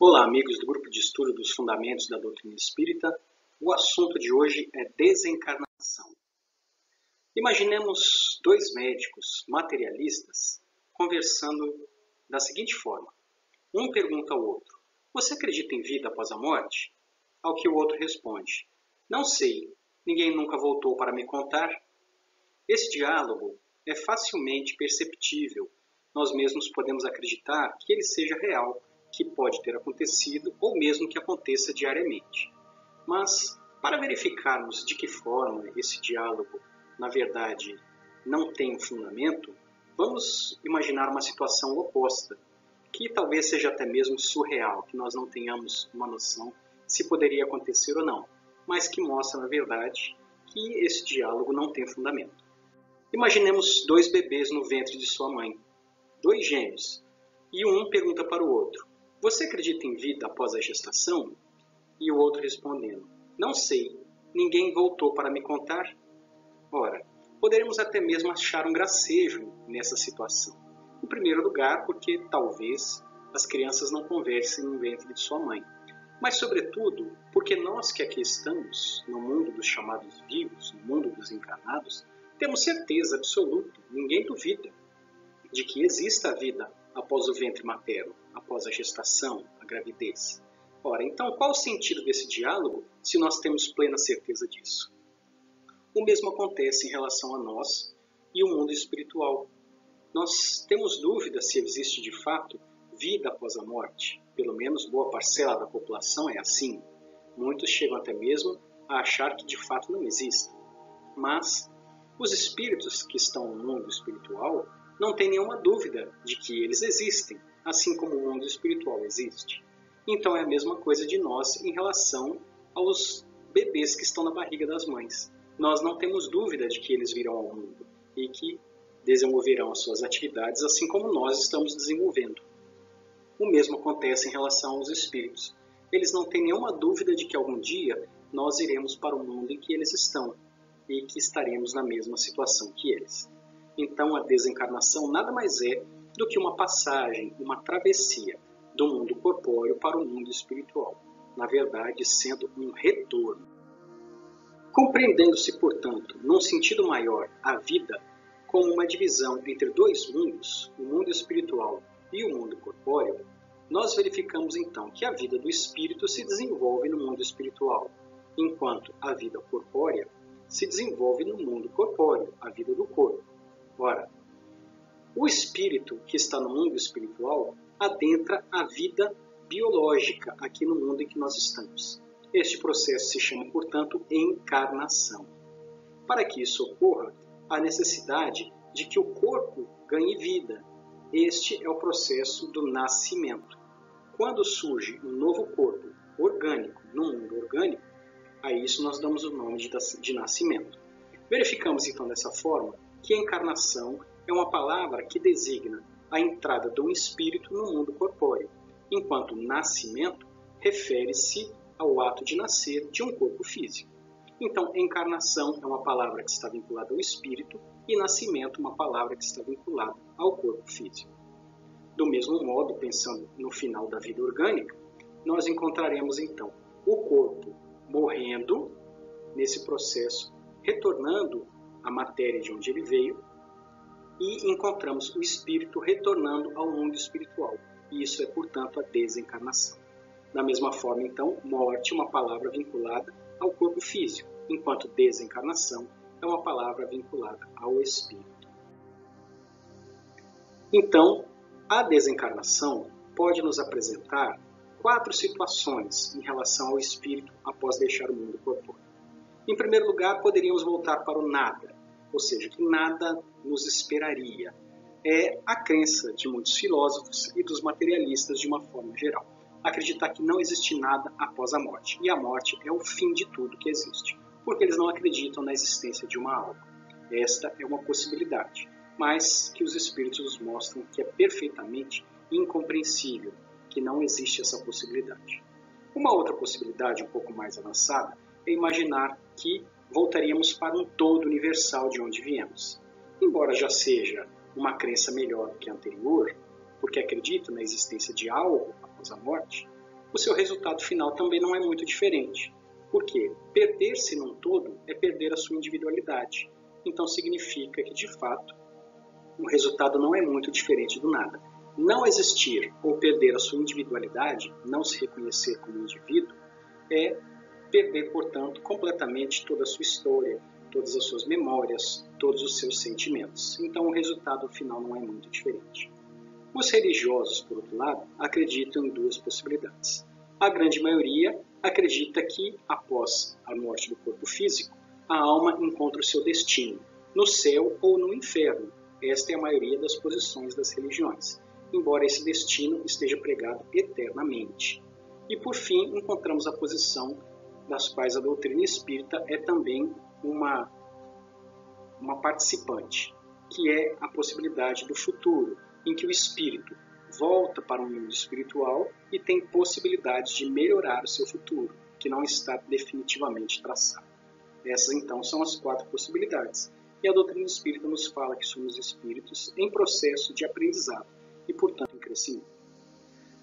Olá, amigos do Grupo de Estudo dos Fundamentos da Doutrina Espírita. O assunto de hoje é desencarnação. Imaginemos dois médicos materialistas conversando da seguinte forma. Um pergunta ao outro: você acredita em vida após a morte? Ao que o outro responde: não sei, ninguém nunca voltou para me contar. Esse diálogo é facilmente perceptível. Nós mesmos podemos acreditar que ele seja real, que pode ter acontecido ou mesmo que aconteça diariamente. Mas, para verificarmos de que forma esse diálogo, na verdade, não tem um fundamento, vamos imaginar uma situação oposta, que talvez seja até mesmo surreal, que nós não tenhamos uma noção se poderia acontecer ou não, mas que mostra, na verdade, que esse diálogo não tem fundamento. Imaginemos dois bebês no ventre de sua mãe, dois gêmeos, e um pergunta para o outro: você acredita em vida após a gestação? E o outro respondendo: não sei, ninguém voltou para me contar. Ora, poderemos até mesmo achar um gracejo nessa situação. Em primeiro lugar, porque talvez as crianças não conversem no ventre de sua mãe. Mas, sobretudo, porque nós que aqui estamos, no mundo dos chamados vivos, no mundo dos encarnados, temos certeza absoluta, ninguém duvida, de que exista a vida após o ventre materno, após a gestação, a gravidez. Ora, então qual o sentido desse diálogo se nós temos plena certeza disso? O mesmo acontece em relação a nós e o mundo espiritual. Nós temos dúvida se existe de fato vida após a morte. Pelo menos boa parcela da população é assim. Muitos chegam até mesmo a achar que de fato não existe. Mas os espíritos que estão no mundo espiritual não têm nenhuma dúvida de que eles existem, assim como o mundo espiritual existe. Então é a mesma coisa de nós em relação aos bebês que estão na barriga das mães. Nós não temos dúvida de que eles virão ao mundo e que desenvolverão as suas atividades assim como nós estamos desenvolvendo. O mesmo acontece em relação aos espíritos. Eles não têm nenhuma dúvida de que algum dia nós iremos para o mundo em que eles estão e que estaremos na mesma situação que eles. Então a desencarnação nada mais é do que uma passagem, uma travessia do mundo corpóreo para o mundo espiritual, na verdade sendo um retorno. Compreendendo-se, portanto, num sentido maior, a vida como uma divisão entre dois mundos, o mundo espiritual e o mundo corpóreo, nós verificamos então que a vida do espírito se desenvolve no mundo espiritual, enquanto a vida corpórea se desenvolve no mundo corpóreo, a vida do corpo. Ora, o espírito que está no mundo espiritual adentra a vida biológica aqui no mundo em que nós estamos. Este processo se chama, portanto, encarnação. Para que isso ocorra, há necessidade de que o corpo ganhe vida. Este é o processo do nascimento. Quando surge um novo corpo orgânico no mundo orgânico, a isso nós damos o nome de nascimento. Verificamos então dessa forma que a encarnação é uma palavra que designa a entrada de um espírito no mundo corpóreo, enquanto nascimento refere-se ao ato de nascer de um corpo físico. Então, encarnação é uma palavra que está vinculada ao espírito e nascimento uma palavra que está vinculada ao corpo físico. Do mesmo modo, pensando no final da vida orgânica, nós encontraremos então o corpo morrendo nesse processo, retornando à matéria de onde ele veio, e encontramos o espírito retornando ao mundo espiritual. E isso é, portanto, a desencarnação. Da mesma forma, então, morte é uma palavra vinculada ao corpo físico, enquanto desencarnação é uma palavra vinculada ao espírito. Então, a desencarnação pode nos apresentar 4 situações em relação ao espírito após deixar o mundo corpóreo. Em primeiro lugar, poderíamos voltar para o nada, ou seja, que nada nos esperaria. É a crença de muitos filósofos e dos materialistas de uma forma geral. Acreditar que não existe nada após a morte. E a morte é o fim de tudo que existe, porque eles não acreditam na existência de uma alma. Esta é uma possibilidade, mas que os espíritos nos mostram que é perfeitamente incompreensível, que não existe essa possibilidade. Uma outra possibilidade um pouco mais avançada é imaginar que voltaríamos para um todo universal de onde viemos. embora já seja uma crença melhor do que a anterior, porque acredita na existência de algo após a morte, o seu resultado final também não é muito diferente. Porque perder-se num todo é perder a sua individualidade. Então significa que, de fato, o resultado não é muito diferente do nada. Não existir ou perder a sua individualidade, não se reconhecer como indivíduo, é perder, portanto, completamente toda a sua história, todas as suas memórias, todos os seus sentimentos. Então o resultado final não é muito diferente. Os religiosos, por outro lado, acreditam em duas possibilidades. A grande maioria acredita que, após a morte do corpo físico, a alma encontra o seu destino, no céu ou no inferno. Esta é a maioria das posições das religiões, embora esse destino esteja pregado eternamente. E, por fim, encontramos a posição das quais a doutrina espírita é também uma participante, que é a possibilidade do futuro, em que o espírito volta para o mundo espiritual e tem possibilidade de melhorar o seu futuro, que não está definitivamente traçado. Essas, então, são as 4 possibilidades. E a doutrina espírita nos fala que somos espíritos em processo de aprendizado e, portanto, em crescimento.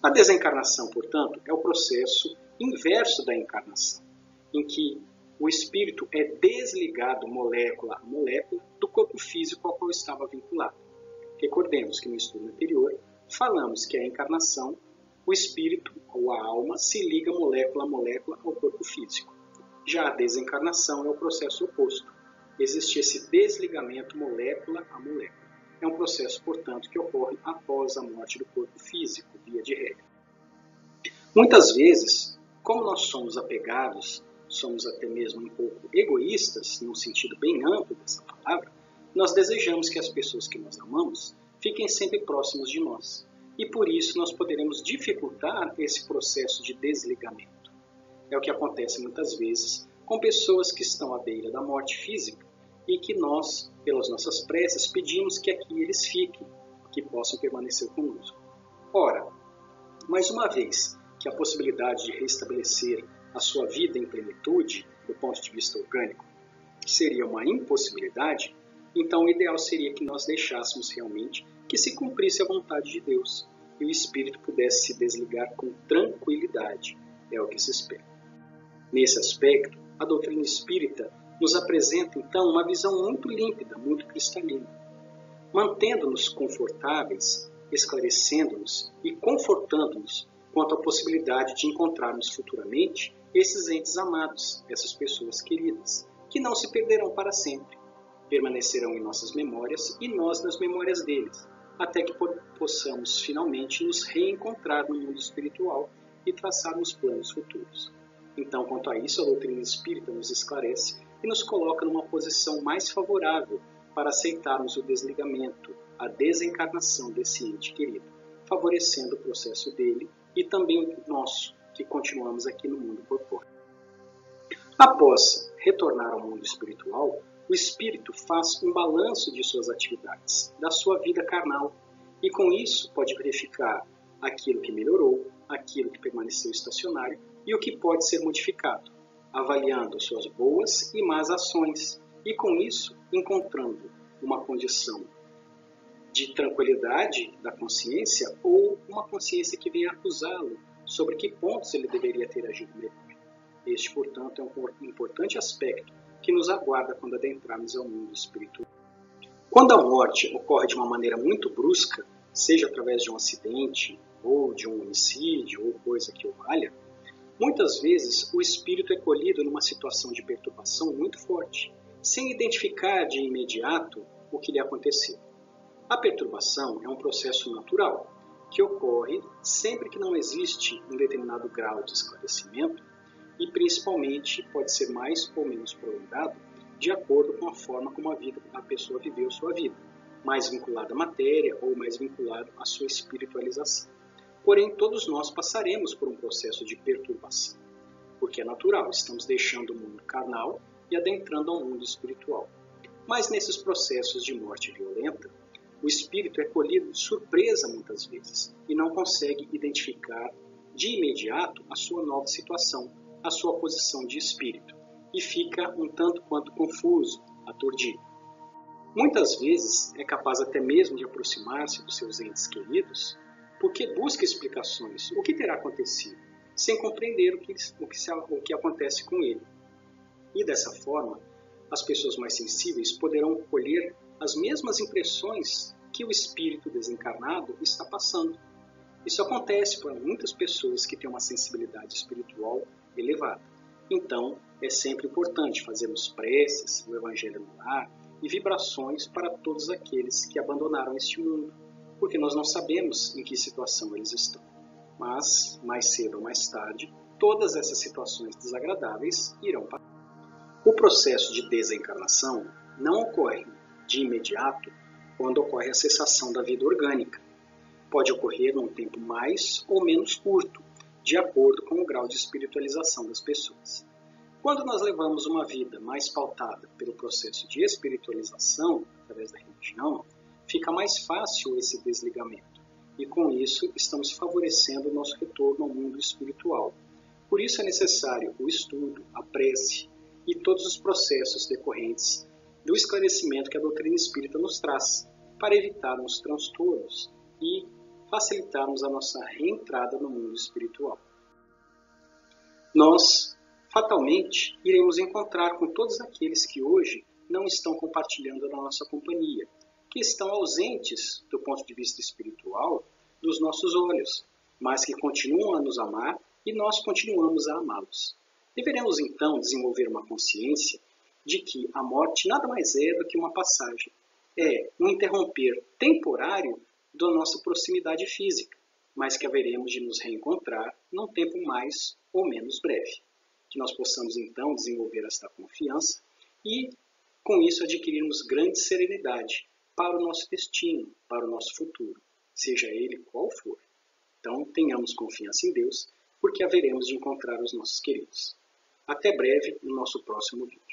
A desencarnação, portanto, é o processo inverso da encarnação, em que o espírito é desligado molécula a molécula do corpo físico ao qual estava vinculado. Recordemos que no estudo anterior falamos que a encarnação, o espírito ou a alma se liga molécula a molécula ao corpo físico. Já a desencarnação é o processo oposto. Existe esse desligamento molécula a molécula. É um processo, portanto, que ocorre após a morte do corpo físico, via de regra. Muitas vezes, como nós somos apegados, somos até mesmo um pouco egoístas, num sentido bem amplo dessa palavra, nós desejamos que as pessoas que nós amamos fiquem sempre próximas de nós. E por isso nós poderemos dificultar esse processo de desligamento. É o que acontece muitas vezes com pessoas que estão à beira da morte física e que nós, pelas nossas preces, pedimos que aqui eles fiquem, que possam permanecer conosco. Ora, mais uma vez que a possibilidade de restabelecer a sua vida em plenitude, do ponto de vista orgânico, seria uma impossibilidade, então o ideal seria que nós deixássemos realmente que se cumprisse a vontade de Deus e o espírito pudesse se desligar com tranquilidade. É o que se espera. Nesse aspecto, a doutrina espírita nos apresenta então uma visão muito límpida, muito cristalina, mantendo-nos confortáveis, esclarecendo-nos e confortando-nos quanto à possibilidade de encontrarmos futuramente esses entes amados, essas pessoas queridas, que não se perderão para sempre, permanecerão em nossas memórias e nós nas memórias deles, até que possamos finalmente nos reencontrar no mundo espiritual e traçarmos planos futuros. Então, quanto a isso, a doutrina espírita nos esclarece e nos coloca numa posição mais favorável para aceitarmos o desligamento, a desencarnação desse ente querido, favorecendo o processo dele e também o nosso, que continuamos aqui no mundo corpóreo. Após retornar ao mundo espiritual, o espírito faz um balanço de suas atividades, da sua vida carnal, e com isso pode verificar aquilo que melhorou, aquilo que permaneceu estacionário e o que pode ser modificado, avaliando suas boas e más ações, e com isso encontrando uma condição de tranquilidade da consciência ou uma consciência que venha acusá-lo sobre que pontos ele deveria ter agido melhor. Este, portanto, é um importante aspecto que nos aguarda quando adentrarmos ao mundo espiritual. Quando a morte ocorre de uma maneira muito brusca, seja através de um acidente, ou de um homicídio, ou coisa que o valha, muitas vezes o espírito é colhido numa situação de perturbação muito forte, sem identificar de imediato o que lhe aconteceu. A perturbação é um processo natural, que ocorre sempre que não existe um determinado grau de esclarecimento e, principalmente, pode ser mais ou menos prolongado de acordo com a forma como a pessoa viveu sua vida, mais vinculada à matéria ou mais vinculado à sua espiritualização. Porém, todos nós passaremos por um processo de perturbação, porque é natural, estamos deixando o mundo carnal e adentrando ao mundo espiritual. Mas nesses processos de morte violenta, o espírito é colhido de surpresa muitas vezes e não consegue identificar de imediato a sua nova situação, a sua posição de espírito, e fica um tanto quanto confuso, aturdido. Muitas vezes é capaz até mesmo de aproximar-se dos seus entes queridos, porque busca explicações, o que terá acontecido, sem compreender o que acontece com ele. E dessa forma, as pessoas mais sensíveis poderão colher as mesmas impressões que o espírito desencarnado está passando. Isso acontece para muitas pessoas que têm uma sensibilidade espiritual elevada. Então, é sempre importante fazermos preces, o Evangelho no lar e vibrações para todos aqueles que abandonaram este mundo, porque nós não sabemos em que situação eles estão. Mas, mais cedo ou mais tarde, todas essas situações desagradáveis irão passar. O processo de desencarnação não ocorre de imediato quando ocorre a cessação da vida orgânica. Pode ocorrer num tempo mais ou menos curto, de acordo com o grau de espiritualização das pessoas. Quando nós levamos uma vida mais pautada pelo processo de espiritualização, através da religião, fica mais fácil esse desligamento. E com isso, estamos favorecendo o nosso retorno ao mundo espiritual. Por isso é necessário o estudo, a prece e todos os processos decorrentes do esclarecimento que a doutrina espírita nos traz, para evitarmos transtornos e facilitarmos a nossa reentrada no mundo espiritual. Nós, fatalmente, iremos encontrar com todos aqueles que hoje não estão compartilhando da nossa companhia, que estão ausentes do ponto de vista espiritual dos nossos olhos, mas que continuam a nos amar e nós continuamos a amá-los. Deveremos então desenvolver uma consciência de que a morte nada mais é do que uma passagem. É um interromper temporário da nossa proximidade física, mas que haveremos de nos reencontrar num tempo mais ou menos breve. Que nós possamos então desenvolver esta confiança e, com isso, adquirirmos grande serenidade para o nosso destino, para o nosso futuro, seja ele qual for. Então, tenhamos confiança em Deus, porque haveremos de encontrar os nossos queridos. Até breve no nosso próximo vídeo.